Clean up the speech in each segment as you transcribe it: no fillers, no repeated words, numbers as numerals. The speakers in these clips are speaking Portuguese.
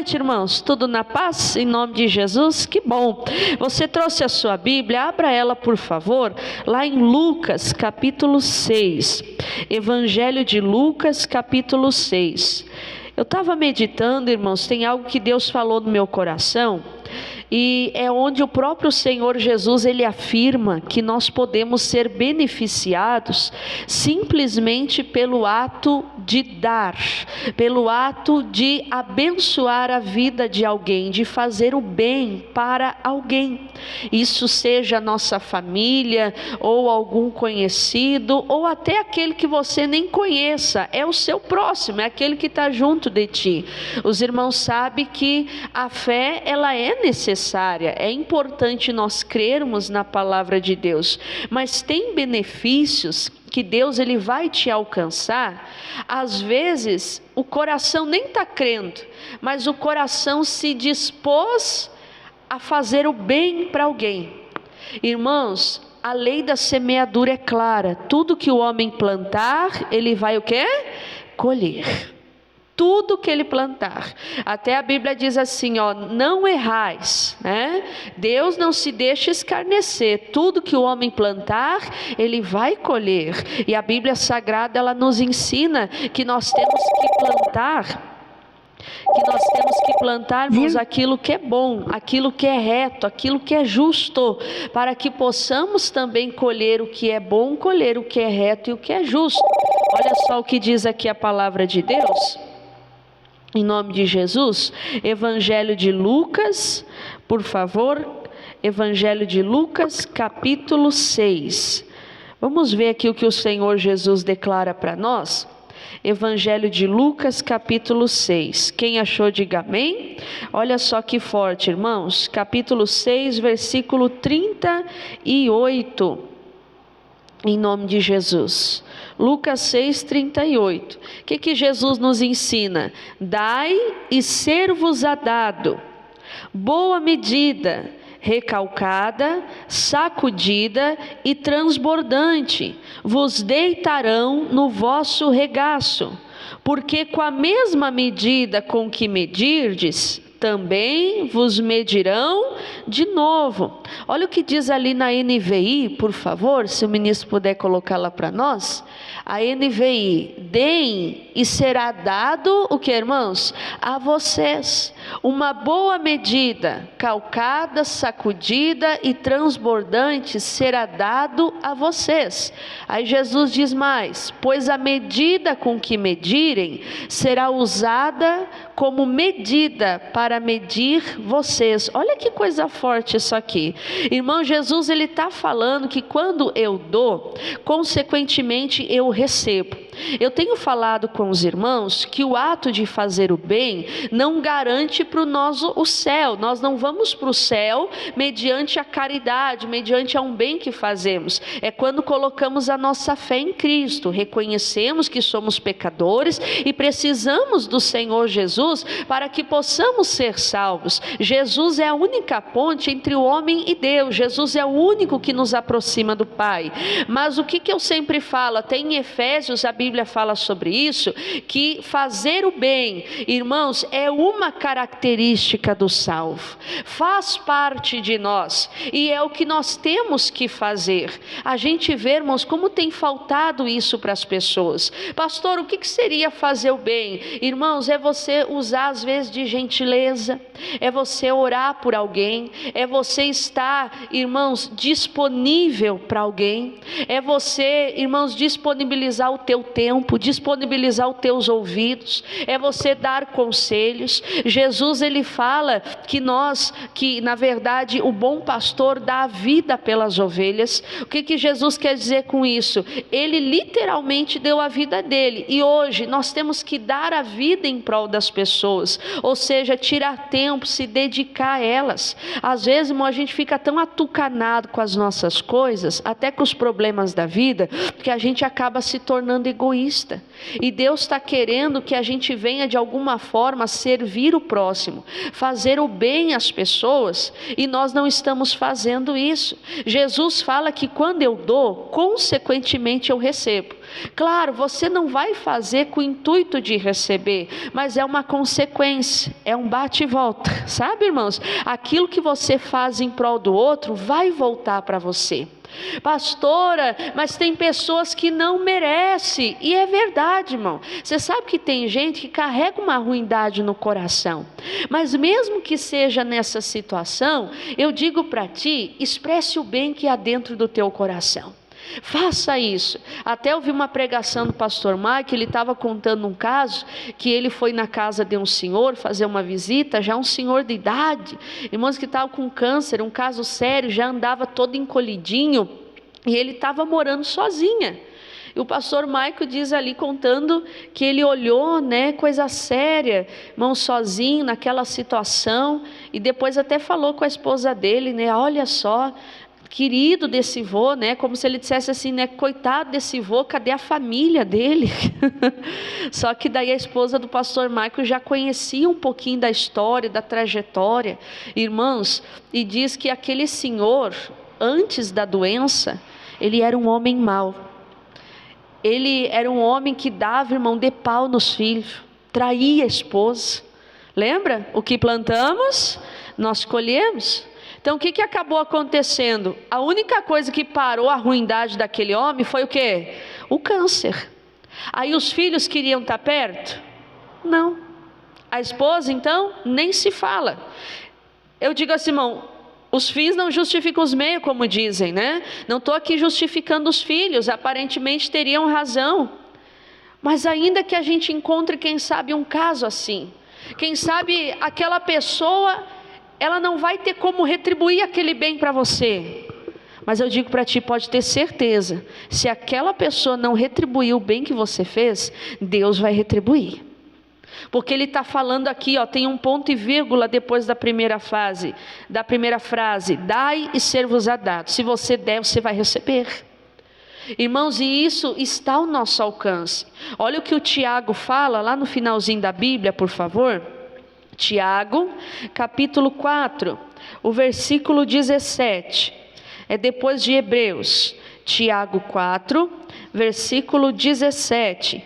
noite, irmãos. Tudo na paz? Em nome de Jesus? Que bom. Você trouxe a sua Bíblia? Abra ela, por favor, lá em Lucas, capítulo 6. Evangelho de Lucas, capítulo 6. Eu estava meditando, irmãos, tem algo que Deus falou no meu coração. E é onde o próprio Senhor Jesus, ele afirma que nós podemos ser beneficiados simplesmente pelo ato de dar, pelo ato de abençoar a vida de alguém, de fazer o bem para alguém. Isso seja a nossa família, ou algum conhecido, ou até aquele que você nem conheça, é o seu próximo, é aquele que está junto de ti. Os irmãos sabem que a fé, ela é necessária, é importante nós crermos na palavra de Deus, mas tem benefícios que Deus ele vai te alcançar. Às vezes o coração nem está crendo, mas o coração se dispôs a fazer o bem para alguém. Irmãos, a lei da semeadura é clara: tudo que o homem plantar, ele vai o quê? Colher. Tudo que ele plantar. Até a Bíblia diz assim, ó, não errais, né? Deus não se deixa escarnecer. Tudo que o homem plantar, ele vai colher. E a Bíblia Sagrada, ela nos ensina que nós temos que plantarmos aquilo que é bom, aquilo que é reto, aquilo que é justo, para que possamos também colher o que é bom, colher o que é reto e o que é justo. Olha só o que diz aqui a palavra de Deus. Em nome de Jesus, Evangelho de Lucas, por favor, Evangelho de Lucas, capítulo 6. Vamos ver aqui o que o Senhor Jesus declara para nós. Evangelho de Lucas, capítulo 6. Quem achou, diga amém. Olha só que forte, irmãos. Capítulo 6, versículo 38. Em nome de Jesus. Lucas 6:38. O que Jesus nos ensina? Dai e ser-vos-á dado, boa medida, recalcada, sacudida e transbordante, vos deitarão no vosso regaço, porque com a mesma medida com que medirdes, também vos medirão de novo. Olha o que diz ali na NVI, por favor, se o ministro puder colocar lá para nós. A NVI: deem e será dado o que, irmãos? A vocês uma boa medida, calcada, sacudida e transbordante será dado a vocês. Aí Jesus diz mais: pois a medida com que medirem será usada como medida para medir vocês. Olha que coisa forte isso aqui. Irmão, Jesus ele está falando que quando eu dou, consequentemente eu recebo. Eu tenho falado com os irmãos que o ato de fazer o bem não garante para nós o céu. Nós não vamos para o céu mediante a caridade, mediante a um bem que fazemos. É quando colocamos a nossa fé em Cristo, reconhecemos que somos pecadores e precisamos do Senhor Jesus para que possamos ser salvos. Jesus é a única ponte entre o homem e Deus. Jesus é o único que nos aproxima do Pai. Mas o que eu sempre falo, até em Efésios a Bíblia fala sobre isso, que fazer o bem, irmãos, é uma característica do salvo, faz parte de nós e é o que nós temos que fazer. A gente vê, irmãos, como tem faltado isso para as pessoas. Pastor, o que seria fazer o bem? Irmãos, é você usar às vezes de gentileza, é você orar por alguém, é você estar, irmãos, disponível para alguém, é você, irmãos, disponibilizar o teu tempo, disponibilizar os teus ouvidos, é você dar conselhos. Jesus ele fala que na verdade o bom pastor dá a vida pelas ovelhas. O que Jesus quer dizer com isso? Ele literalmente deu a vida dele, e hoje nós temos que dar a vida em prol das pessoas, ou seja, tirar tempo, se dedicar a elas. Às vezes, irmão, a gente fica tão atucanado com as nossas coisas, até com os problemas da vida, que a gente acaba se tornando egoísta. egoísta. E Deus está querendo que a gente venha de alguma forma servir o próximo, fazer o bem às pessoas, e nós não estamos fazendo isso. Jesus fala que quando eu dou, consequentemente eu recebo. Claro, você não vai fazer com o intuito de receber, mas é uma consequência, é um bate e volta, sabe, irmãos? Aquilo que você faz em prol do outro vai voltar para você. Pastora, mas tem pessoas que não merecem, e é verdade, irmão. Você sabe que tem gente que carrega uma ruindade no coração, mas mesmo que seja nessa situação, eu digo para ti, expresse o bem que há dentro do teu coração. Faça isso. Até eu vi uma pregação do pastor Mike, ele estava contando um caso, que ele foi na casa de um senhor fazer uma visita, já um senhor de idade, irmãos, que estava com câncer, um caso sério, já andava todo encolhidinho, e ele estava morando sozinha. E o pastor Maico diz ali, contando que ele olhou, né, coisa séria, irmão, sozinho naquela situação, e depois até falou com a esposa dele, né, olha só, querido desse vô, né, como se ele dissesse assim, né, coitado desse vô, cadê a família dele? Só que daí a esposa do pastor Maico já conhecia um pouquinho da história, da trajetória, irmãos, e diz que aquele senhor, antes da doença, ele era um homem mau. Ele era um homem que dava, irmão, de pau nos filhos, traía a esposa. Lembra? O que plantamos, nós colhemos. Então o que acabou acontecendo? A única coisa que parou a ruindade daquele homem foi o quê? O câncer. Aí os filhos queriam estar perto? Não. A esposa então nem se fala. Eu digo assim, irmão, os fins não justificam os meios, como dizem, né? Não estou aqui justificando os filhos, aparentemente teriam razão. Mas ainda que a gente encontre, quem sabe, um caso assim, quem sabe aquela pessoa, ela não vai ter como retribuir aquele bem para você. Mas eu digo para ti, pode ter certeza, se aquela pessoa não retribuir o bem que você fez, Deus vai retribuir. Porque ele está falando aqui, ó, tem um ponto e vírgula depois da primeira frase, dai e ser-vos-á dado. Se você der, você vai receber. Irmãos, e isso está ao nosso alcance. Olha o que o Tiago fala lá no finalzinho da Bíblia, por favor. Tiago, capítulo 4, o versículo 17, é depois de Hebreus. Tiago 4, versículo 17.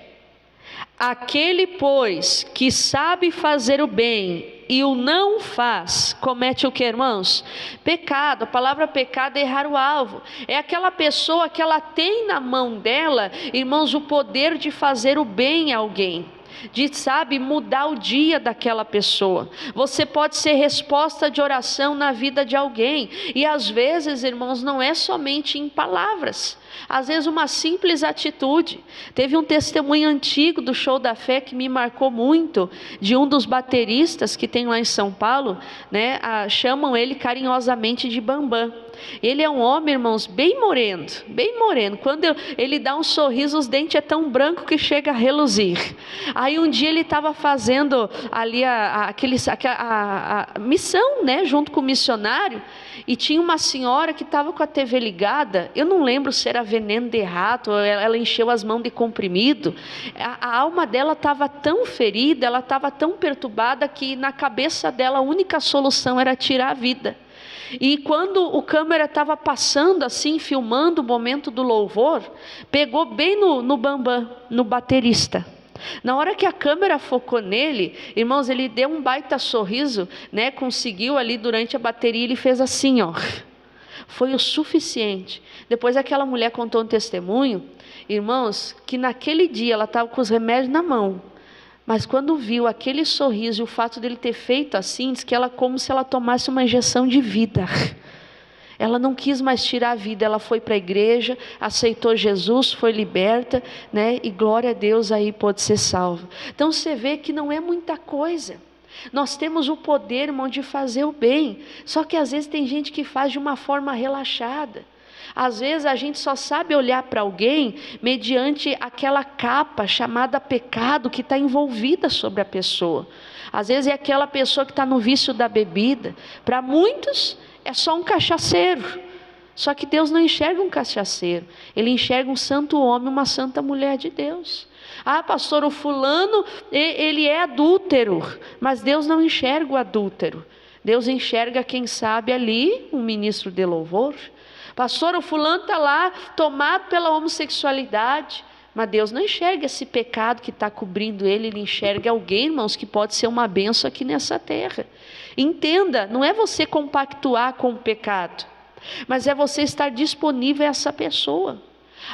Aquele, pois, que sabe fazer o bem e o não faz, comete o que, irmãos? Pecado. A palavra pecado é errar o alvo. É aquela pessoa que ela tem na mão dela, irmãos, o poder de fazer o bem a alguém, de, sabe, mudar o dia daquela pessoa. Você pode ser resposta de oração na vida de alguém, e às vezes, irmãos, não é somente em palavras, às vezes uma simples atitude. Teve um testemunho antigo do Show da Fé que me marcou muito, de um dos bateristas que tem lá em São Paulo, né? Chamam ele carinhosamente de Bambam. Ele é um homem, irmãos, bem moreno, bem moreno. Quando ele dá um sorriso, os dentes é tão branco que chega a reluzir. Aí um dia ele estava fazendo ali a missão, né, junto com o missionário, e tinha uma senhora que estava com a TV ligada. Eu não lembro se era veneno de rato, ela encheu as mãos de comprimido. A alma dela estava tão ferida, ela estava tão perturbada, que na cabeça dela a única solução era tirar a vida. E quando o câmera estava passando assim, filmando o momento do louvor, pegou bem no Bambam, no baterista. Na hora que a câmera focou nele, irmãos, ele deu um baita sorriso, né? Conseguiu ali durante a bateria, ele fez assim, ó. Foi o suficiente. Depois aquela mulher contou um testemunho, irmãos, que naquele dia ela estava com os remédios na mão, mas quando viu aquele sorriso e o fato dele ter feito assim, diz que ela, como se ela tomasse uma injeção de vida. Ela não quis mais tirar a vida, ela foi para a igreja, aceitou Jesus, foi liberta, né? E glória a Deus, aí pôde ser salva. Então você vê que não é muita coisa. Nós temos o poder, irmão, de fazer o bem, só que às vezes tem gente que faz de uma forma relaxada. Às vezes a gente só sabe olhar para alguém mediante aquela capa chamada pecado que está envolvida sobre a pessoa. Às vezes é aquela pessoa que está no vício da bebida. Para muitos é só um cachaceiro, Só que Deus não enxerga um cachaceiro, Ele enxerga um santo homem, uma santa mulher de Deus. Ah, pastor, o fulano, ele é adúltero, mas Deus não enxerga o adúltero. Deus enxerga, quem sabe ali, um ministro de louvor. Pastor, o fulano está lá tomado pela homossexualidade, mas Deus não enxerga esse pecado que está cobrindo ele. Ele enxerga alguém, irmãos, que pode ser uma bênção aqui nessa terra. Entenda, não é você compactuar com o pecado, mas é você estar disponível a essa pessoa.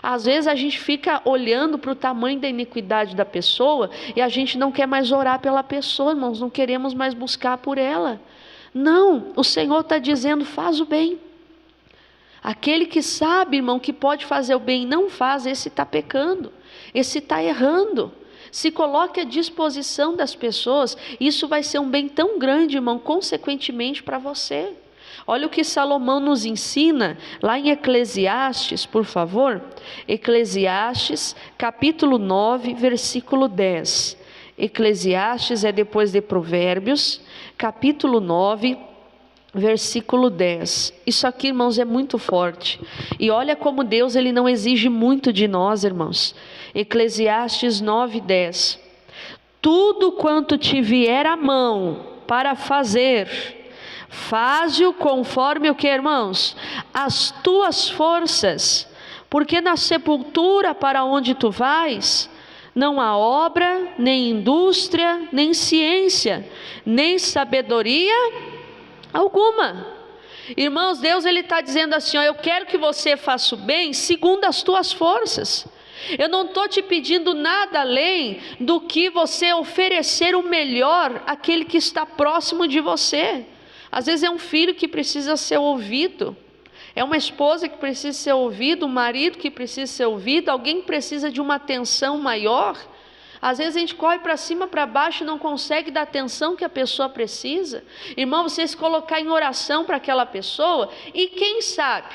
Às vezes a gente fica olhando para o tamanho da iniquidade da pessoa e a gente não quer mais orar pela pessoa, irmãos, não queremos mais buscar por ela. Não, o Senhor está dizendo, faz o bem. Aquele que sabe, irmão, que pode fazer o bem e não faz, esse está pecando, esse está errando. Se coloque à disposição das pessoas, isso vai ser um bem tão grande, irmão, consequentemente para você. Olha o que Salomão nos ensina, lá em Eclesiastes, por favor. Eclesiastes, capítulo 9, versículo 10. Eclesiastes é depois de Provérbios, capítulo 9, versículo 10. Isso aqui, irmãos, é muito forte. E olha como Deus, Ele não exige muito de nós, irmãos. Eclesiastes 9, 10. Tudo quanto te vier à mão para fazer, faze-o conforme o que, irmãos? As tuas forças, porque na sepultura para onde tu vais, não há obra, nem indústria, nem ciência, nem sabedoria alguma. Irmãos, Deus, Ele está dizendo assim, ó, eu quero que você faça o bem segundo as tuas forças. Eu não estou te pedindo nada além do que você oferecer o melhor àquele que está próximo de você. Às vezes é um filho que precisa ser ouvido, é uma esposa que precisa ser ouvida, um marido que precisa ser ouvido, alguém que precisa de uma atenção maior. Às vezes a gente corre para cima, para baixo e não consegue dar a atenção que a pessoa precisa. Irmão, você se colocar em oração para aquela pessoa, e quem sabe,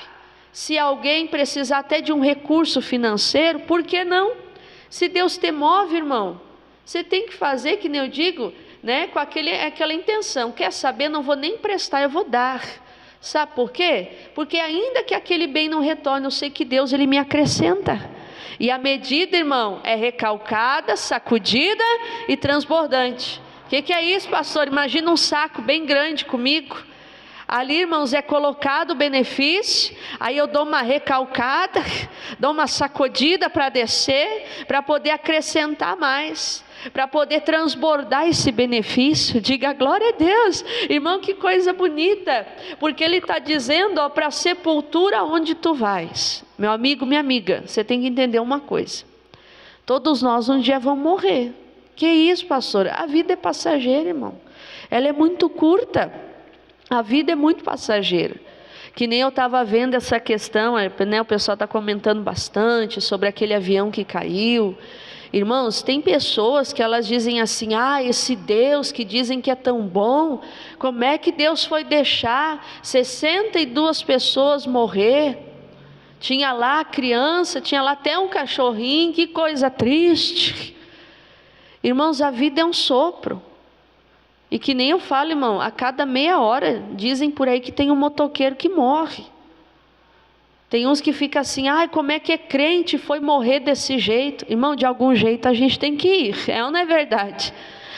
se alguém precisar até de um recurso financeiro, por que não? Se Deus te move, irmão, você tem que fazer, que nem eu digo, né, com aquela intenção, quer saber, não vou nem emprestar, eu vou dar. Sabe por quê? Porque ainda que aquele bem não retorne, eu sei que Deus, Ele me acrescenta. E a medida, irmão, é recalcada, sacudida e transbordante. O que é isso, pastor? Imagina um saco bem grande comigo. Ali, irmãos, é colocado o benefício, aí eu dou uma recalcada, dou uma sacudida para descer, para poder acrescentar mais, para poder transbordar esse benefício. Diga glória a Deus, irmão, que coisa bonita, porque Ele está dizendo, ó, para a sepultura onde tu vais. Meu amigo, minha amiga, você tem que entender uma coisa, todos nós um dia vamos morrer. Que isso, pastor? A vida é passageira, irmão, ela é muito curta. A vida é muito passageira. Que nem eu estava vendo essa questão, né, o pessoal está comentando bastante sobre aquele avião que caiu. Irmãos, tem pessoas que elas dizem assim, ah, esse Deus que dizem que é tão bom, como é que Deus foi deixar 62 pessoas morrer? Tinha lá a criança, tinha lá até um cachorrinho, que coisa triste. Irmãos, a vida é um sopro. E que nem eu falo, irmão, a cada meia hora, dizem por aí que tem um motoqueiro que morre. Tem uns que ficam assim, ai, como é que é crente, foi morrer desse jeito? Irmão, de algum jeito a gente tem que ir, é ou não é verdade?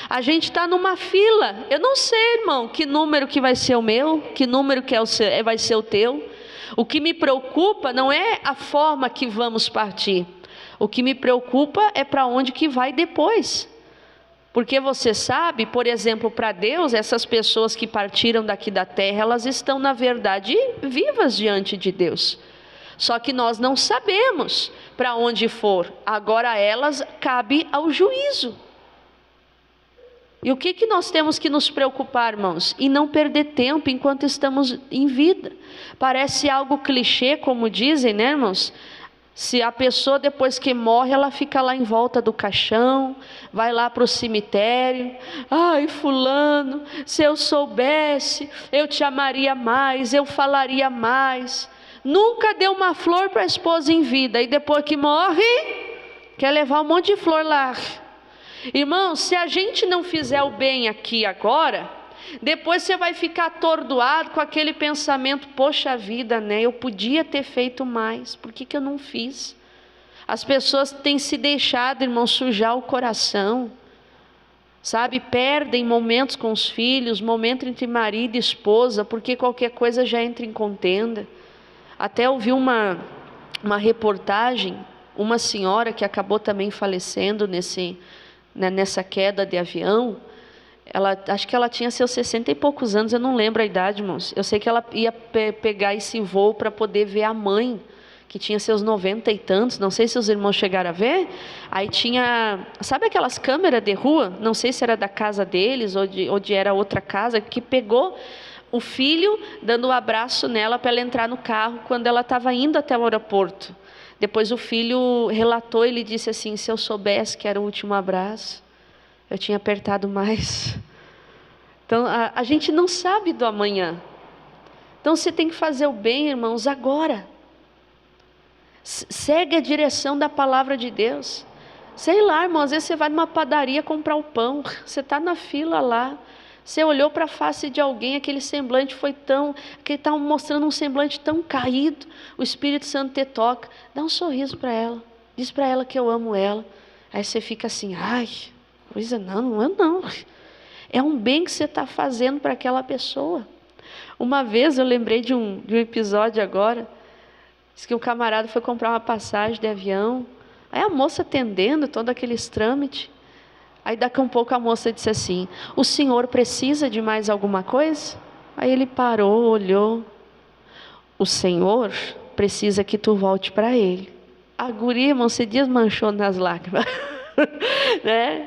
A gente está numa fila, eu não sei, irmão, que número que vai ser o meu, que número que vai ser o teu. O que me preocupa não é a forma que vamos partir, o que me preocupa é para onde que vai depois. Porque você sabe, por exemplo, para Deus, essas pessoas que partiram daqui da terra, elas estão na verdade vivas diante de Deus. Só que nós não sabemos para onde for. Agora a elas cabe ao juízo. E o que nós temos que nos preocupar, irmãos? E não perder tempo enquanto estamos em vida. Parece algo clichê, como dizem, né, irmãos? Se a pessoa depois que morre, ela fica lá em volta do caixão, vai lá para o cemitério, ai fulano, se eu soubesse, eu te amaria mais, eu falaria mais. Nunca deu uma flor para a esposa em vida, e depois que morre, quer levar um monte de flor lá. Irmãos, se a gente não fizer o bem aqui agora, Depois você vai ficar atordoado com aquele pensamento: poxa vida, né? Eu podia ter feito mais, por que eu não fiz? As pessoas têm se deixado, irmão, sujar o coração, sabe? Perdem momentos com os filhos, momento entre marido e esposa, porque qualquer coisa já entra em contenda. Até ouvi uma reportagem, uma senhora que acabou também falecendo nessa queda de avião. Acho que ela tinha seus 60 e poucos anos, eu não lembro a idade, irmãos. Eu sei que ela ia pegar esse voo para poder ver a mãe, que tinha seus 90 e tantos, não sei se os irmãos chegaram a ver. Aí tinha, sabe aquelas câmeras de rua? Não sei se era da casa deles ou de era outra casa, que pegou o filho dando um abraço nela para ela entrar no carro quando ela estava indo até o aeroporto. Depois o filho relatou, ele disse assim: se eu soubesse que era o último abraço, eu tinha apertado mais. Então a gente não sabe do amanhã. Então você tem que fazer o bem, irmãos, agora. Segue a direção da palavra de Deus. Sei lá, irmão, às vezes você vai numa padaria comprar o pão, você está na fila lá, você olhou para a face de alguém, aquele semblante foi que estava mostrando um semblante tão caído, o Espírito Santo te toca, dá um sorriso para ela, diz para ela que eu amo ela. Aí você fica assim: ai, coisa não é não. É um bem que você está fazendo para aquela pessoa. Uma vez eu lembrei de um episódio agora. Diz que um camarada foi comprar uma passagem de avião. Aí a moça atendendo todos aqueles trâmites. Aí daqui a um pouco a moça disse assim: o senhor precisa de mais alguma coisa? Aí ele parou, olhou. O senhor precisa que tu volte para ele. A guria, irmão, se desmanchou nas lágrimas. Né?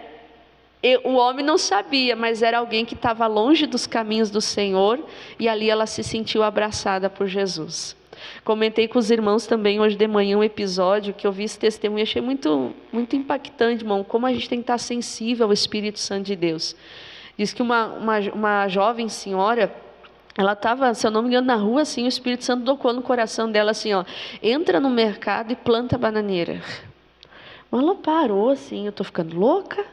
O homem não sabia, mas era alguém que estava longe dos caminhos do Senhor. E ali ela se sentiu abraçada por Jesus. Comentei com os irmãos também hoje de manhã um episódio que eu vi esse testemunho, achei muito, muito impactante, irmão, como a gente tem que estar sensível ao Espírito Santo de Deus. Diz que uma jovem senhora, ela estava, se eu não me engano, na rua, assim, o Espírito Santo tocou no coração dela assim, ó: entra no mercado e planta bananeira. Ela parou assim: eu estou ficando louca?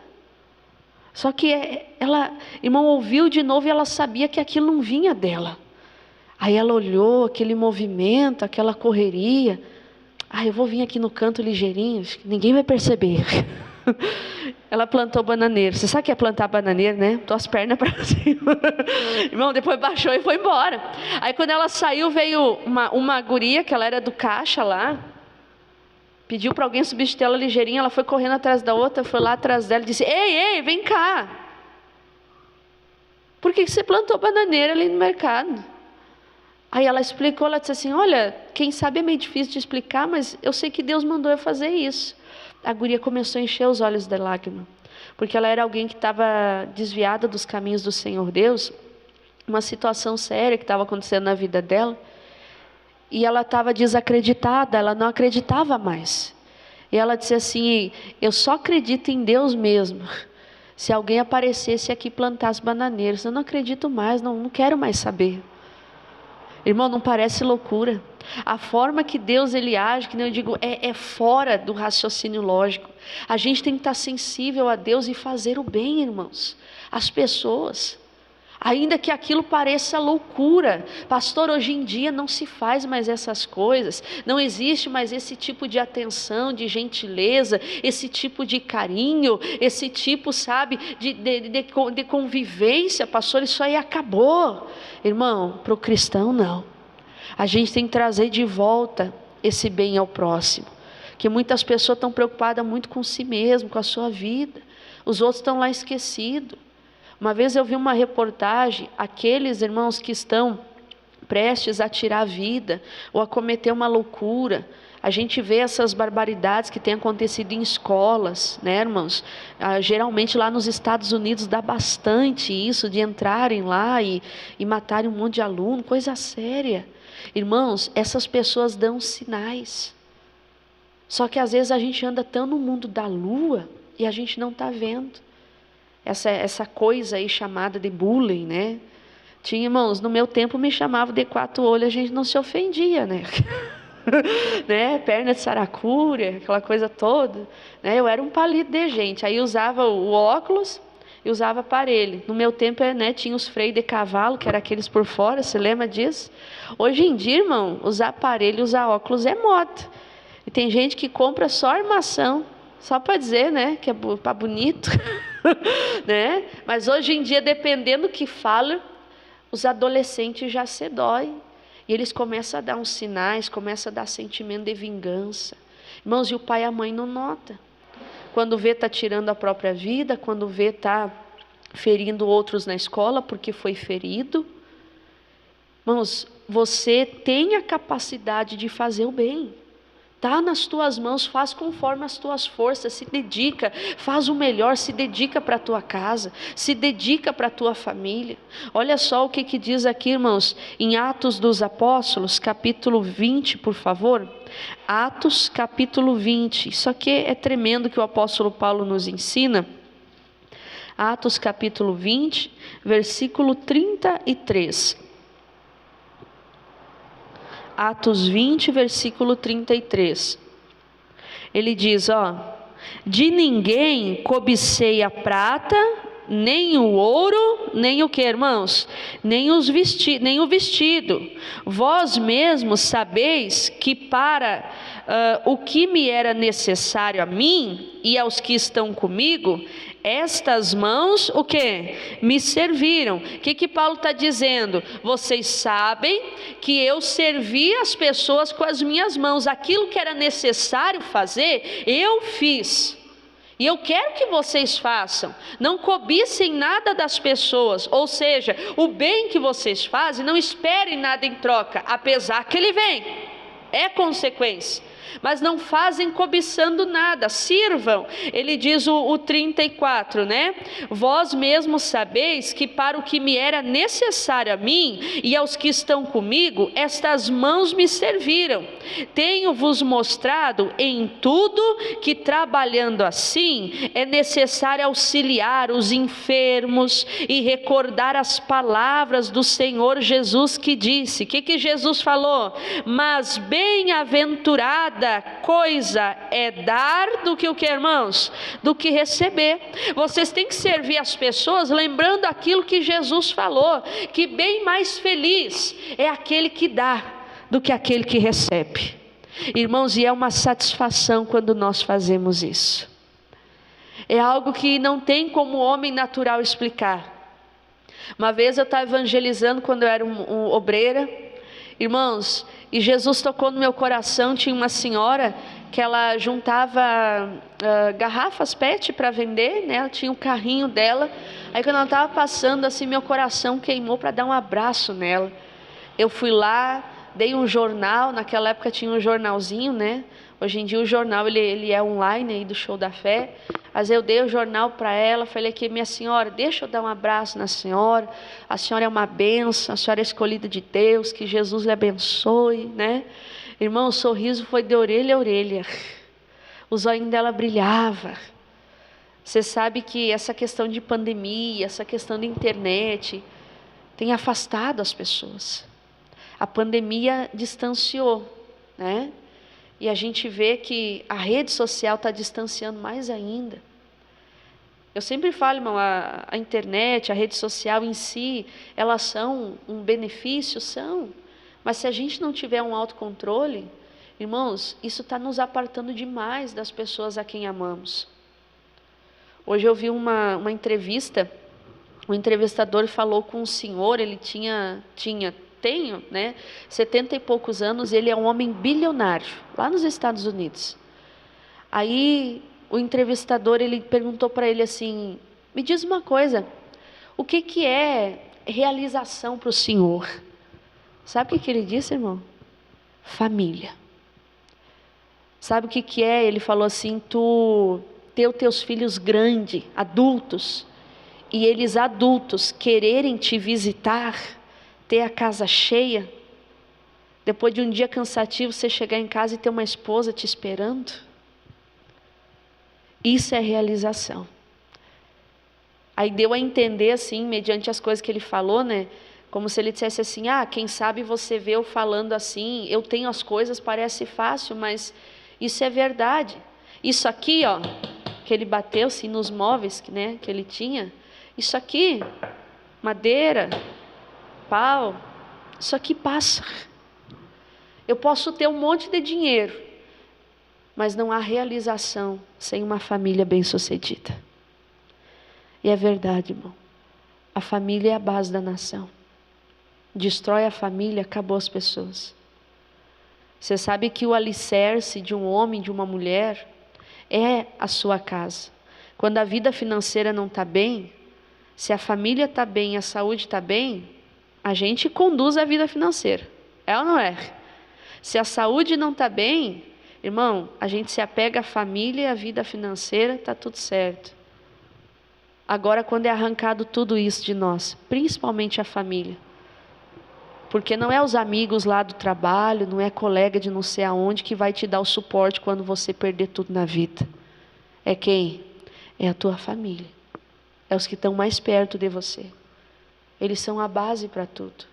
Só que ela, irmão, ouviu de novo e ela sabia que aquilo não vinha dela. Aí ela olhou aquele movimento, aquela correria. Eu vou vir aqui no canto ligeirinho, ninguém vai perceber. Ela plantou bananeiro. Você sabe o que é plantar bananeiro, né? Tô as pernas para cima. Irmão, depois baixou e foi embora. Aí quando ela saiu, veio uma guria, que ela era do caixa lá, pediu para alguém substituir ela ligeirinha. Ela foi correndo atrás da outra, foi lá atrás dela e disse: ei, vem cá. Por que você plantou bananeira ali no mercado? Aí ela explicou, ela disse assim: olha, quem sabe é meio difícil de explicar, mas eu sei que Deus mandou eu fazer isso. A guria começou a encher os olhos de lágrima, porque ela era alguém que estava desviada dos caminhos do Senhor Deus, uma situação séria que estava acontecendo na vida dela, e ela estava desacreditada, ela não acreditava mais. E ela disse assim: eu só acredito em Deus mesmo se alguém aparecesse aqui e plantasse bananeiros. Eu não acredito mais, não quero mais saber. Irmão, não parece loucura? A forma que Deus ele age, que nem eu digo, é fora do raciocínio lógico. A gente tem que estar sensível a Deus e fazer o bem, irmãos, às pessoas. Ainda que aquilo pareça loucura. Pastor, hoje em dia não se faz mais essas coisas. Não existe mais esse tipo de atenção, de gentileza, esse tipo de carinho, esse tipo, sabe, de convivência. Pastor, isso aí acabou. Irmão, para o cristão não. A gente tem que trazer de volta esse bem ao próximo. Que muitas pessoas estão preocupadas muito com si mesmo, com a sua vida. Os outros estão lá esquecidos. Uma vez eu vi uma reportagem, aqueles irmãos que estão prestes a tirar a vida ou a cometer uma loucura. A gente vê essas barbaridades que têm acontecido em escolas, né, irmãos? Geralmente lá nos Estados Unidos dá bastante isso, de entrarem lá e matarem um monte de aluno, coisa séria. Irmãos, essas pessoas dão sinais. Só que às vezes a gente anda tão no mundo da lua e a gente não está vendo. Essa coisa aí chamada de bullying, né? Tinha, irmãos, no meu tempo me chamava de 4 olhos, a gente não se ofendia, né? Né? Perna de saracura, aquela coisa toda, né? Eu era um palito de gente, aí usava o óculos e usava aparelho. No meu tempo, né, tinha os freios de cavalo, que eram aqueles por fora, você lembra disso? Hoje em dia, irmão, usar aparelho, usar óculos é moda. E tem gente que compra só armação, só para dizer, né, que é para bonito, né? Mas hoje em dia, dependendo do que fala, os adolescentes já se dói. E eles começam a dar uns sinais, começam a dar sentimento de vingança. Irmãos, e o pai e a mãe não notam. Quando vê, está tirando a própria vida, quando vê, está ferindo outros na escola porque foi ferido. Irmãos, você tem a capacidade de fazer o bem. Está nas tuas mãos, faz conforme as tuas forças, se dedica, faz o melhor, se dedica para a tua casa, se dedica para a tua família. Olha só o que diz aqui, irmãos, em Atos dos Apóstolos, capítulo 20, por favor. Atos, capítulo 20, isso aqui é tremendo que o apóstolo Paulo nos ensina. Atos, capítulo 20, versículo 33. Atos 20, versículo 33. Ele diz, de ninguém cobicei a prata, nem o ouro, nem o que, irmãos? Nem o vestido. Vós mesmos sabeis que para o que me era necessário a mim e aos que estão comigo, estas mãos, o que? Me serviram. O que Paulo está dizendo? Vocês sabem que eu servi as pessoas com as minhas mãos. Aquilo que era necessário fazer, eu fiz. E eu quero que vocês façam. Não cobicem nada das pessoas. Ou seja, o bem que vocês fazem, não esperem nada em troca. Apesar que ele vem. É consequência. Mas não fazem cobiçando nada, sirvam. Ele diz o 34, né? Vós mesmos sabeis que para o que me era necessário a mim e aos que estão comigo, estas mãos me serviram. Tenho-vos mostrado em tudo que trabalhando assim é necessário auxiliar os enfermos e recordar as palavras do Senhor Jesus que disse. O que Jesus falou? Mas bem-aventurada coisa é dar do que o que, irmãos? Do que receber. Vocês têm que servir as pessoas lembrando aquilo que Jesus falou, que bem mais feliz é aquele que dá do que aquele que recebe. Irmãos, e é uma satisfação quando nós fazemos isso. É algo que não tem como o homem natural explicar. Uma vez eu estava evangelizando quando eu era um obreira, irmãos, e Jesus tocou no meu coração. Tinha uma senhora que ela juntava garrafas PET para vender, né? Ela tinha um carrinho dela. Aí quando ela estava passando assim, meu coração queimou para dar um abraço nela. Eu fui lá, dei um jornal. Naquela época tinha um jornalzinho, né? Hoje em dia o jornal ele é online aí do Show da Fé. Mas eu dei o jornal para ela, falei aqui, minha senhora, deixa eu dar um abraço na senhora. A senhora é uma bênção, a senhora é escolhida de Deus, que Jesus lhe abençoe, né? Irmão, o sorriso foi de orelha a orelha. Os olhinhos dela brilhavam. Você sabe que essa questão de pandemia, essa questão de internet, tem afastado as pessoas. A pandemia distanciou, né? E a gente vê que a rede social está distanciando mais ainda. Eu sempre falo, irmão, a internet, a rede social em si, elas são um benefício, são. Mas se a gente não tiver um autocontrole, irmãos, isso está nos apartando demais das pessoas a quem amamos. Hoje eu vi uma entrevista, o entrevistador falou com um senhor, ele tenho, né, 70 e poucos anos, ele é um homem bilionário, lá nos Estados Unidos. Aí o entrevistador, ele perguntou para ele assim, me diz uma coisa, o que é realização para o senhor? Sabe o que ele disse, irmão? Família. Sabe o que é? Ele falou assim, tu ter os teus filhos grandes, adultos, e eles adultos quererem te visitar, ter a casa cheia, depois de um dia cansativo, você chegar em casa e ter uma esposa te esperando. Isso é realização. Aí deu a entender assim, mediante as coisas que ele falou, né? Como se ele dissesse assim, quem sabe você vê eu falando assim, eu tenho as coisas, parece fácil, mas isso é verdade. Isso aqui, que ele bateu assim nos móveis, né, que ele tinha, Isso aqui, madeira, pau, isso aqui passa. Eu posso ter um monte de dinheiro, mas não há realização sem uma família bem-sucedida. E é verdade, irmão. A família é a base da nação. Destrói a família, acabou as pessoas. Você sabe que o alicerce de um homem, de uma mulher, é a sua casa. Quando a vida financeira não está bem, se a família está bem, a saúde está bem, a gente conduz a vida financeira. É ou não é? Se a saúde não está bem, irmão, a gente se apega à família e à vida financeira, está tudo certo. Agora, quando é arrancado tudo isso de nós, principalmente a família, porque não é os amigos lá do trabalho, não é colega de não sei aonde que vai te dar o suporte quando você perder tudo na vida. É quem? É a tua família. É os que estão mais perto de você. Eles são a base para tudo.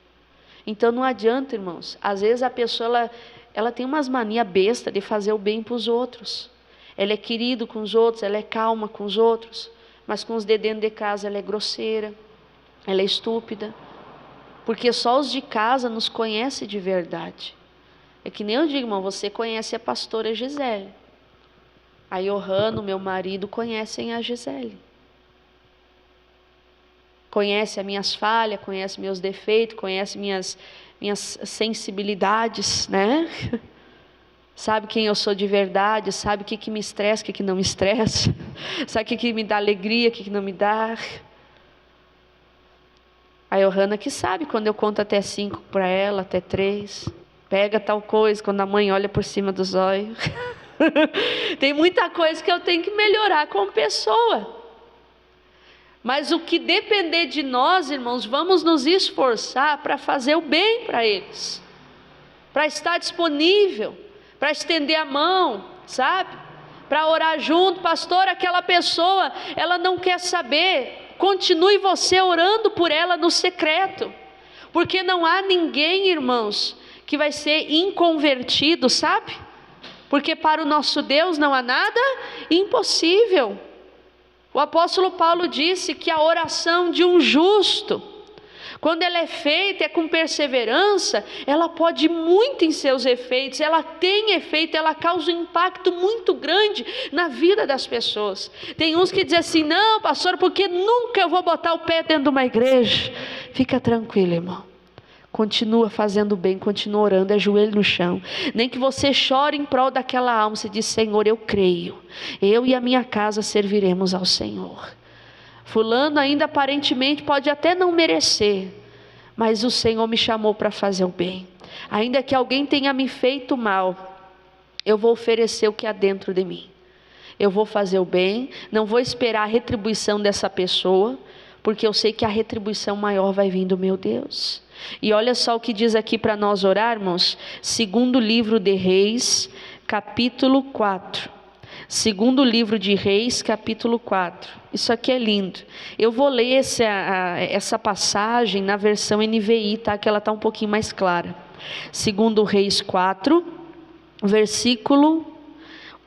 Então não adianta, irmãos. Às vezes a pessoa ela tem umas manias bestas de fazer o bem para os outros. Ela é querida com os outros, ela é calma com os outros, mas com os de dentro de casa ela é grosseira, ela é estúpida. Porque só os de casa nos conhecem de verdade. É que nem eu digo, irmão, você conhece a pastora Gisele. A Johanna, meu marido, conhecem a Gisele. Conhece as minhas falhas, conhece meus defeitos, conhece minhas sensibilidades, né? Sabe quem eu sou de verdade, sabe o que me estressa, o que não me estressa, sabe o que me dá alegria, o que não me dá. A Johanna que sabe quando eu conto até 5 para ela, até 3, pega tal coisa, quando a mãe olha por cima dos olhos. Tem muita coisa que eu tenho que melhorar como pessoa. Mas o que depender de nós, irmãos, vamos nos esforçar para fazer o bem para eles, para estar disponível, para estender a mão, sabe? Para orar junto. Pastor, aquela pessoa, ela não quer saber, continue você orando por ela no secreto, porque não há ninguém, irmãos, que vai ser inconvertido, sabe? Porque para o nosso Deus não há nada impossível. O apóstolo Paulo disse que a oração de um justo, quando ela é feita, é com perseverança, ela pode muito em seus efeitos, ela tem efeito, ela causa um impacto muito grande na vida das pessoas. Tem uns que dizem assim, não pastor, porque nunca eu vou botar o pé dentro de uma igreja. Fica tranquilo, irmão. Continua fazendo bem, continua orando, é joelho no chão. Nem que você chore em prol daquela alma, você diz, Senhor, eu creio, eu e a minha casa serviremos ao Senhor. Fulano ainda aparentemente pode até não merecer, mas o Senhor me chamou para fazer o bem. Ainda que alguém tenha me feito mal, eu vou oferecer o que há dentro de mim. Eu vou fazer o bem, não vou esperar a retribuição dessa pessoa, porque eu sei que a retribuição maior vai vir do meu Deus. E olha só o que diz aqui para nós orarmos, segundo livro de Reis, capítulo 4. Segundo livro de Reis, capítulo 4. Isso aqui é lindo. Eu vou ler essa passagem na versão NVI, tá? Que ela está um pouquinho mais clara. Segundo Reis 4, versículo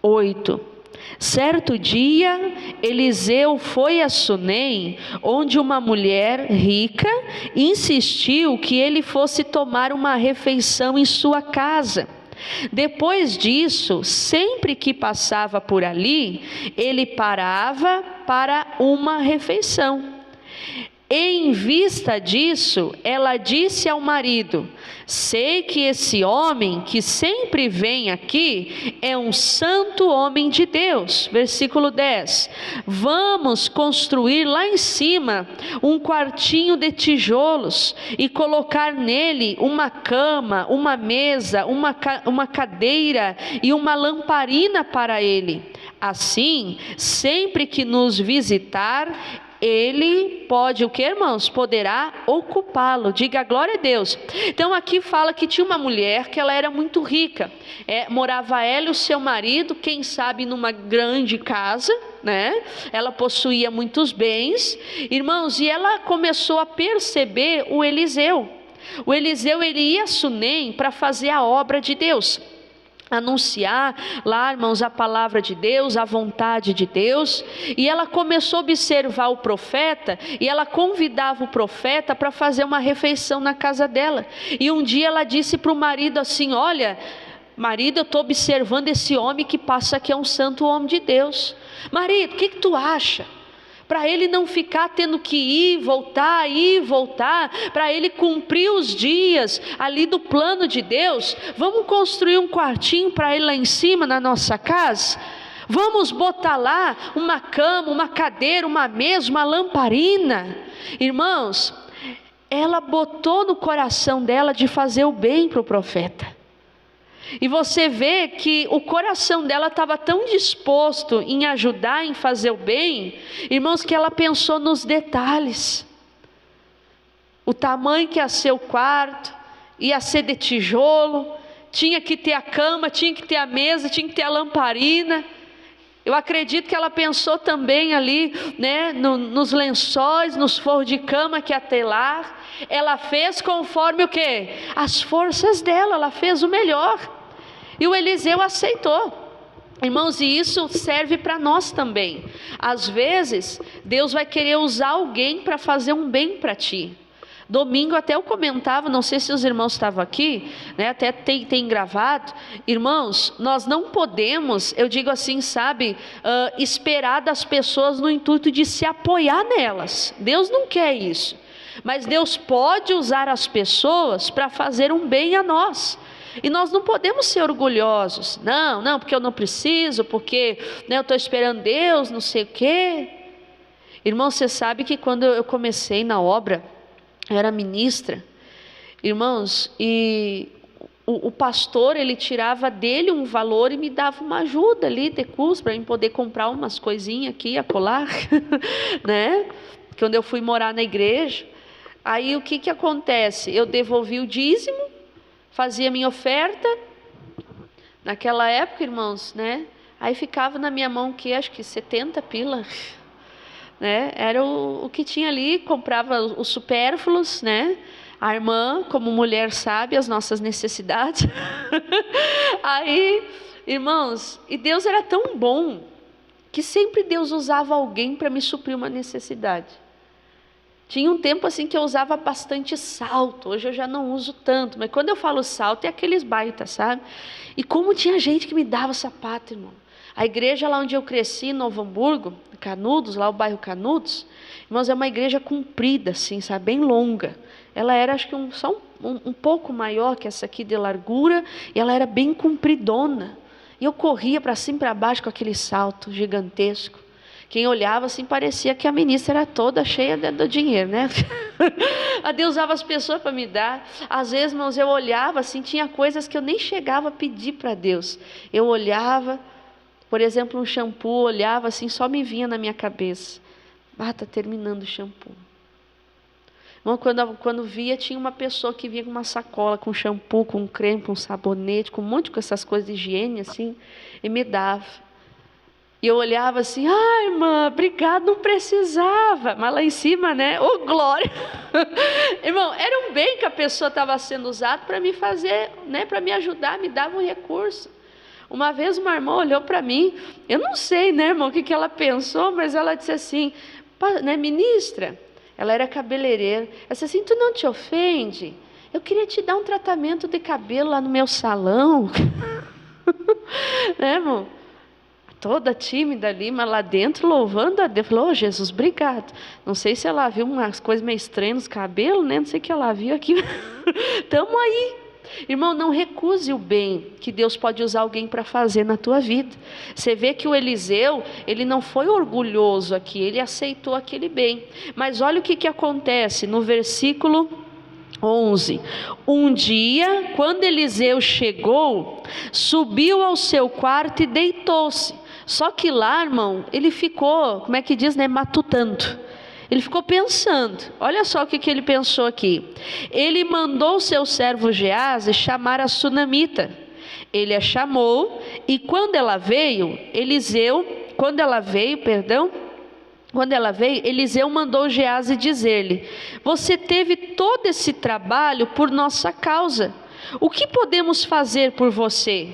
8. Certo dia, Eliseu foi a Sunem, onde uma mulher rica insistiu que ele fosse tomar uma refeição em sua casa. Depois disso, sempre que passava por ali, ele parava para uma refeição. Em vista disso, ela disse ao marido, sei que esse homem que sempre vem aqui é um santo homem de Deus. Versículo 10, vamos construir lá em cima um quartinho de tijolos e colocar nele uma cama, uma mesa, uma cadeira e uma lamparina para ele. Assim, sempre que nos visitar, ele pode, o que, irmãos? Poderá ocupá-lo. Diga glória a Deus. Então aqui fala que tinha uma mulher que ela era muito rica. Morava ela e o seu marido, quem sabe numa grande casa, né? Ela possuía muitos bens, irmãos, e ela começou a perceber o Eliseu. O Eliseu, ele ia a Sunem para fazer a obra de Deus. anunciar lá, irmãos, a palavra de Deus, a vontade de Deus, e ela começou a observar o profeta, e ela convidava o profeta para fazer uma refeição na casa dela. E um dia ela disse para o marido assim: olha, marido, eu estou observando esse homem que passa aqui, é um santo homem de Deus. Marido, o que tu acha? Para ele não ficar tendo que ir, voltar, para ele cumprir os dias ali do plano de Deus, vamos construir um quartinho para ele lá em cima na nossa casa? Vamos botar lá uma cama, uma cadeira, uma mesa, uma lamparina. Irmãos, ela botou no coração dela de fazer o bem para o profeta. E você vê que o coração dela estava tão disposto em ajudar, em fazer o bem, irmãos, que ela pensou nos detalhes. O tamanho que ia ser o quarto, ia ser de tijolo, tinha que ter a cama, tinha que ter a mesa, tinha que ter a lamparina. Eu acredito que ela pensou também ali, né, nos lençóis, nos forros de cama que ia ter lá. Ela fez conforme o quê? As forças dela, ela fez o melhor. E o Eliseu aceitou. Irmãos, e isso serve para nós também. Às vezes, Deus vai querer usar alguém para fazer um bem para ti. Domingo até eu comentava, não sei se os irmãos estavam aqui, né, até tem gravado. Irmãos, nós não podemos, eu digo assim, sabe, esperar das pessoas no intuito de se apoiar nelas. Deus não quer isso. Mas Deus pode usar as pessoas para fazer um bem a nós. E nós não podemos ser orgulhosos. Não, porque eu não preciso, porque, né, eu estou esperando Deus, não sei o quê. Irmão, você sabe que quando eu comecei na obra, eu era ministra, irmãos, e o pastor, ele tirava dele um valor e me dava uma ajuda ali de custo, para eu poder comprar umas coisinhas aqui, acolá, né? Quando eu fui morar na igreja, aí o que acontece? Eu devolvi o dízimo, fazia minha oferta, naquela época, irmãos, né? Aí ficava na minha mão que acho que 70 pila, né? Era o que tinha ali, comprava os supérfluos, né? A irmã, como mulher, sabe as nossas necessidades. Aí, irmãos, e Deus era tão bom, que sempre Deus usava alguém para me suprir uma necessidade. Tinha um tempo assim que eu usava bastante salto, hoje eu já não uso tanto, mas quando eu falo salto é aqueles baita, sabe? E como tinha gente que me dava sapato, irmão. A igreja lá onde eu cresci, em Novo Hamburgo, Canudos, lá o bairro Canudos, irmãos, é uma igreja comprida assim, sabe? Bem longa. Ela era acho que só um pouco maior que essa aqui de largura, e ela era bem compridona. E eu corria para cima e para baixo com aquele salto gigantesco. Quem olhava assim parecia que a ministra era toda cheia do dinheiro, né? A Deus usava as pessoas para me dar. Às vezes, irmãos, eu olhava assim, tinha coisas que eu nem chegava a pedir para Deus. Eu olhava, por exemplo, um shampoo, olhava assim, só me vinha na minha cabeça. Está terminando o shampoo. Irmão, quando via, tinha uma pessoa que vinha com uma sacola, com shampoo, com creme, com sabonete, com um monte de essas coisas de higiene assim, e me dava. E eu olhava assim, irmã, obrigado, não precisava. Mas lá em cima, né, glória. Irmão, era um bem que a pessoa estava sendo usada para me fazer, né, para me ajudar, me dava um recurso. Uma vez uma irmã olhou para mim, eu não sei, né, irmão, o que ela pensou, mas ela disse assim, né, ministra, ela era cabeleireira, ela disse assim, tu não te ofende? Eu queria te dar um tratamento de cabelo lá no meu salão. Né, irmão? Toda tímida ali, mas lá dentro louvando a Deus. Falou, Jesus, obrigado. Não sei se ela viu umas coisas meio estranhas nos cabelos, né? Não sei o que ela viu aqui. Estamos aí. Irmão, não recuse o bem que Deus pode usar alguém para fazer na tua vida. Você vê que o Eliseu, ele não foi orgulhoso aqui, ele aceitou aquele bem. Mas olha o que acontece no versículo 11. Um dia, quando Eliseu chegou, subiu ao seu quarto e deitou-se. Só que lá, irmão, ele ficou, como é que diz, né, matutando. Ele ficou pensando. Olha só o que ele pensou aqui. Ele mandou seu servo Geazi chamar a sunamita. Ele a chamou, e quando ela veio, Eliseu mandou Geazi dizer-lhe: você teve todo esse trabalho por nossa causa. O que podemos fazer por você?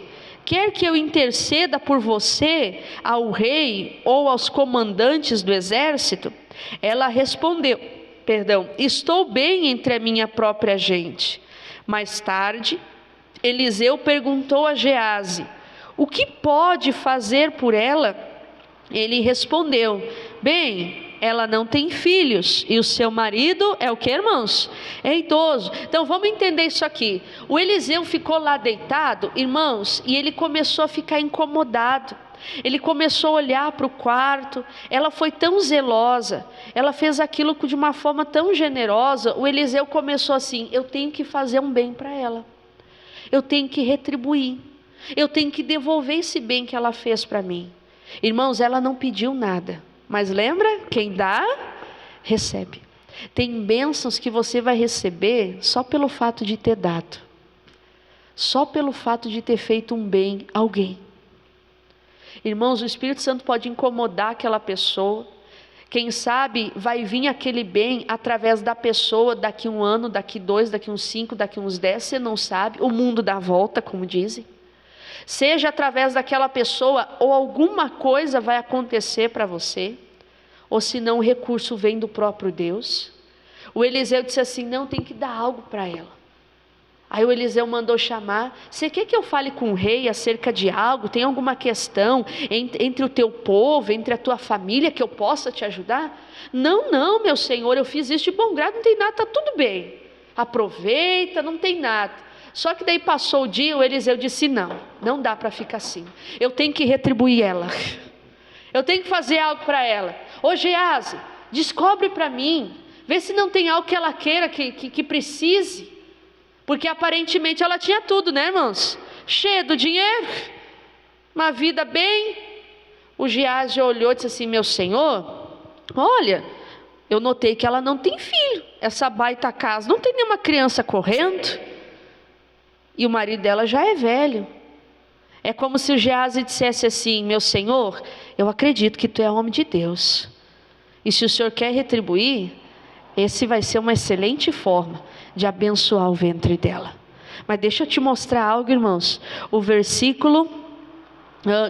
quer que eu interceda por você ao rei ou aos comandantes do exército? Ela respondeu, estou bem entre a minha própria gente. Mais tarde, Eliseu perguntou a Gease, o que pode fazer por ela? Ele respondeu, bem, ela não tem filhos, e o seu marido é o que, irmãos? É idoso. Então vamos entender isso aqui. O Eliseu ficou lá deitado, irmãos, e ele começou a ficar incomodado. Ele começou a olhar para o quarto. Ela foi tão zelosa, ela fez aquilo de uma forma tão generosa. O Eliseu começou assim, eu tenho que fazer um bem para ela, eu tenho que retribuir, eu tenho que devolver esse bem que ela fez para mim. Irmãos, ela não pediu nada, mas lembra, quem dá, recebe. Tem bênçãos que você vai receber só pelo fato de ter dado, só pelo fato de ter feito um bem a alguém. Irmãos, o Espírito Santo pode incomodar aquela pessoa. Quem sabe vai vir aquele bem através da pessoa daqui 1 ano, daqui 2, daqui uns 5, daqui uns 10, você não sabe. O mundo dá volta, como dizem. Seja através daquela pessoa, ou alguma coisa vai acontecer para você, ou se não o recurso vem do próprio Deus. O Eliseu disse assim, não, tem que dar algo para ela. Aí o Eliseu mandou chamar, você quer que eu fale com o rei acerca de algo? Tem alguma questão entre o teu povo, entre a tua família, que eu possa te ajudar? Não, meu senhor, eu fiz isso de bom grado, não tem nada, está tudo bem. Aproveita, não tem nada. Só que daí passou o dia, o Eliseu disse, não dá para ficar assim. Eu tenho que retribuir ela. Eu tenho que fazer algo para ela. Ô Gease, descobre para mim, vê se não tem algo que ela queira, que precise. Porque aparentemente ela tinha tudo, né, irmãos? Cheia do dinheiro, uma vida bem. O Gease olhou e disse assim, meu senhor, olha, eu notei que ela não tem filho. Essa baita casa, não tem nenhuma criança correndo. E o marido dela já é velho. É como se o Gease dissesse assim, meu senhor, eu acredito que tu é homem de Deus. E se o senhor quer retribuir, esse vai ser uma excelente forma de abençoar o ventre dela. Mas deixa eu te mostrar algo, irmãos. O versículo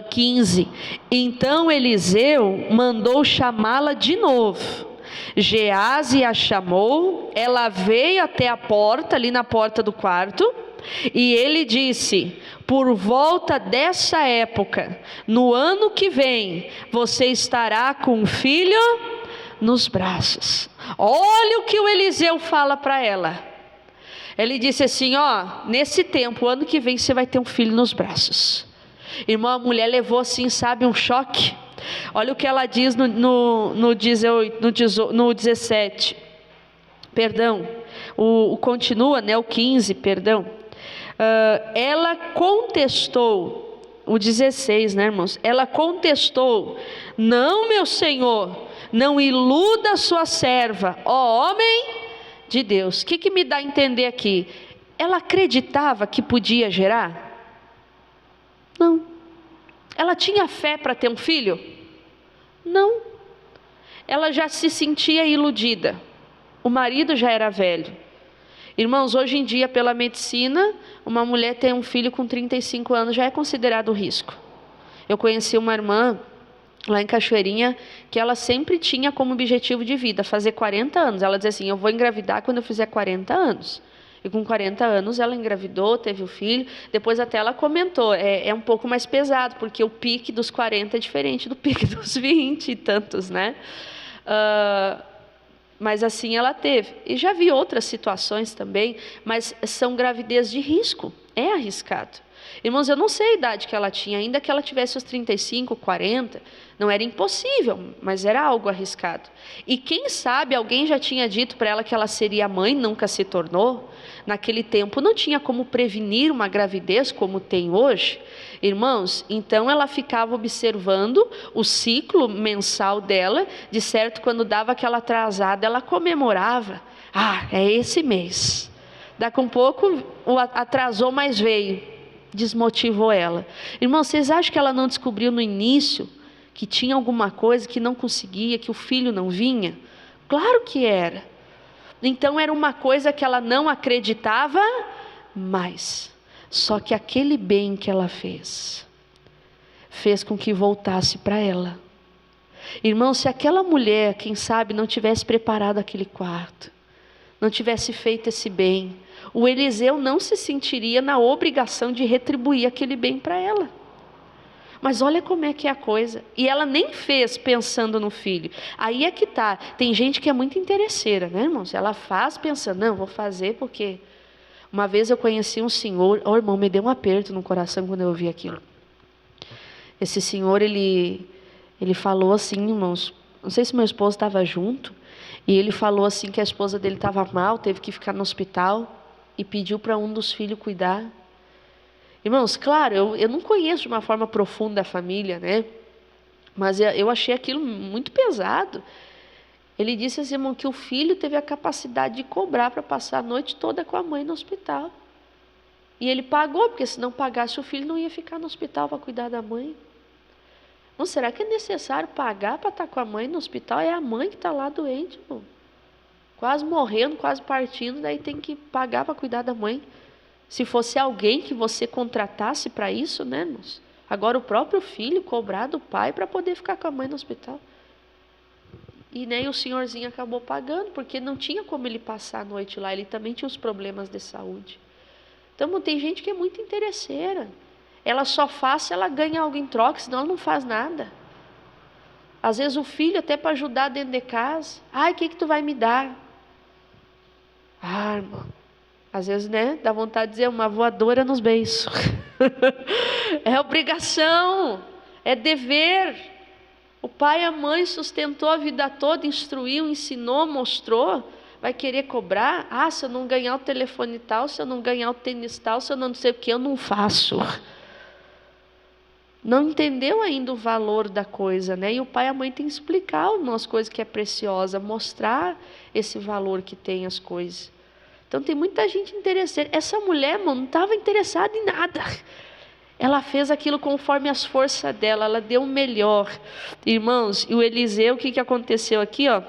15. Então Eliseu mandou chamá-la de novo. Gease a chamou, ela veio até a porta, ali na porta do quarto, e ele disse, por volta dessa época, no ano que vem, você estará com um filho nos braços. Olha o que o Eliseu fala para ela. Ele disse assim, nesse tempo, ano que vem você vai ter um filho nos braços. Irmão, a mulher levou assim, sabe, um choque. Olha o que ela diz no 17. Perdão, continua, né, o 15, perdão. Ela contestou, o 16, né, irmãos? Ela contestou, não, meu senhor, não iluda sua serva, ó homem de Deus. O que me dá a entender aqui? Ela acreditava que podia gerar? Não. Ela tinha fé para ter um filho? Não. Ela já se sentia iludida. O marido já era velho. Irmãos, hoje em dia, pela medicina, uma mulher ter um filho com 35 anos já é considerado risco. Eu conheci uma irmã lá em Cachoeirinha, que ela sempre tinha como objetivo de vida fazer 40 anos. Ela dizia assim, eu vou engravidar quando eu fizer 40 anos. E com 40 anos ela engravidou, teve o filho. Depois até ela comentou, é um pouco mais pesado, porque o pique dos 40 é diferente do pique dos 20 e tantos, né? Mas assim ela teve. E já vi outras situações também, mas são gravidez de risco, é arriscado. Irmãos, eu não sei a idade que ela tinha, ainda que ela tivesse os 35, 40, não era impossível, mas era algo arriscado. E quem sabe alguém já tinha dito para ela que ela seria mãe, nunca se tornou. Naquele tempo não tinha como prevenir uma gravidez como tem hoje. Irmãos, então ela ficava observando o ciclo mensal dela, de certo quando dava aquela atrasada, ela comemorava. É esse mês. Daqui um pouco atrasou, mas veio. Desmotivou ela. Irmão, vocês acham que ela não descobriu no início que tinha alguma coisa que não conseguia, que o filho não vinha? Claro que era. Então era uma coisa que ela não acreditava mais. Só que aquele bem que ela fez com que voltasse para ela. Irmão, se aquela mulher, quem sabe, não tivesse preparado aquele quarto, não tivesse feito esse bem, o Eliseu não se sentiria na obrigação de retribuir aquele bem para ela. Mas olha como é que é a coisa. E ela nem fez pensando no filho. Aí é que tá. Tem gente que é muito interesseira, né, irmãos? Ela faz pensando, não, vou fazer porque... Uma vez eu conheci um senhor, irmão, me deu um aperto no coração quando eu ouvi aquilo. Esse senhor, ele falou assim, irmãos, não sei se meu esposo estava junto, e ele falou assim que a esposa dele estava mal, teve que ficar no hospital, e pediu para um dos filhos cuidar. Irmãos, claro, eu não conheço de uma forma profunda a família, né? Mas eu achei aquilo muito pesado. Ele disse assim, irmão, que o filho teve a capacidade de cobrar para passar a noite toda com a mãe no hospital. E ele pagou, porque se não pagasse o filho não ia ficar no hospital para cuidar da mãe. Não, será que é necessário pagar para estar com a mãe no hospital? É a mãe que está lá doente, irmão. Quase morrendo, quase partindo, daí tem que pagar para cuidar da mãe. Se fosse alguém que você contratasse para isso, né, irmãos? Agora o próprio filho cobrar do pai para poder ficar com a mãe no hospital. E nem o senhorzinho acabou pagando, porque não tinha como ele passar a noite lá. Ele também tinha os problemas de saúde. Então tem gente que é muito interesseira. Ela só faz se ela ganha algo em troca, senão ela não faz nada. Às vezes o filho até para ajudar dentro de casa. Ai, o que tu vai me dar? Ah, irmão. Às vezes, né, dá vontade de dizer uma voadora nos beiços. É obrigação, é dever. O pai e a mãe sustentou a vida toda, instruiu, ensinou, mostrou. Vai querer cobrar? Ah, se eu não ganhar o telefone tal, se eu não ganhar o tênis tal, se eu não sei o que, eu não faço. Não entendeu ainda o valor da coisa, né? E o pai e a mãe tem que explicar algumas coisas que é preciosa, mostrar esse valor que tem as coisas. Então tem muita gente interessada. Essa mulher, mano, não estava interessada em nada. Ela fez aquilo conforme as forças dela, ela deu o melhor. Irmãos, e o Eliseu, o que aconteceu aqui, ó?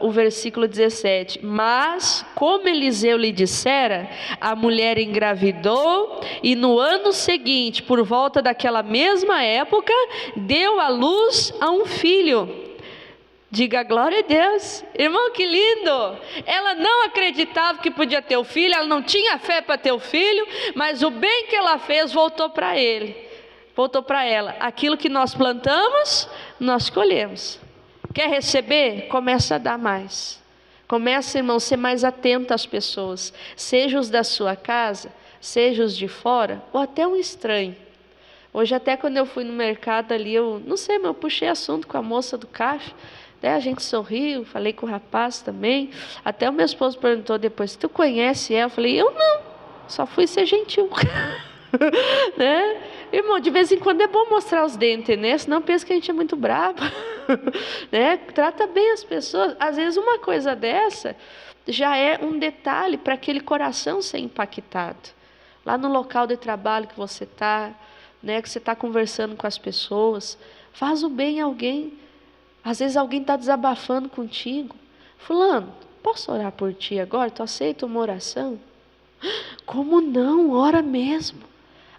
O versículo 17. Mas, como Eliseu lhe dissera, a mulher engravidou e no ano seguinte, por volta daquela mesma época, deu à luz a um filho. Diga glória a Deus. Irmão, que lindo. Ela não acreditava que podia ter o filho, ela não tinha fé para ter o filho, mas o bem que ela fez voltou para ele, voltou para ela. Aquilo que nós plantamos, nós colhemos. Quer receber? Começa a dar mais. Começa, irmão, a ser mais atento às pessoas, seja os da sua casa, seja os de fora, ou até um estranho. Hoje até quando eu fui no mercado ali, eu não sei, mas eu puxei assunto com a moça do caixa. Daí a gente sorriu, falei com o rapaz também. Até o meu esposo perguntou depois, tu conhece ela? Eu falei, eu não, só fui ser gentil. Né? Irmão, de vez em quando é bom mostrar os dentes, né? Senão pensa que a gente é muito bravo. Né? Trata bem as pessoas. Às vezes uma coisa dessa já é um detalhe para aquele coração ser impactado. Lá no local de trabalho que você está, né? Que você está conversando com as pessoas, faz o bem a alguém. Às vezes alguém está desabafando contigo. Fulano, posso orar por ti agora? Tu aceita uma oração? Como não? Ora mesmo.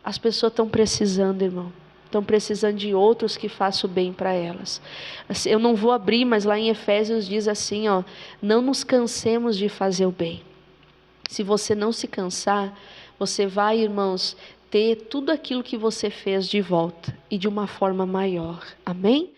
As pessoas estão precisando, irmão. Estão precisando de outros que façam o bem para elas. Eu não vou abrir, mas lá em Efésios diz assim, ó, não nos cansemos de fazer o bem. Se você não se cansar, você vai, irmãos, ter tudo aquilo que você fez de volta e de uma forma maior. Amém?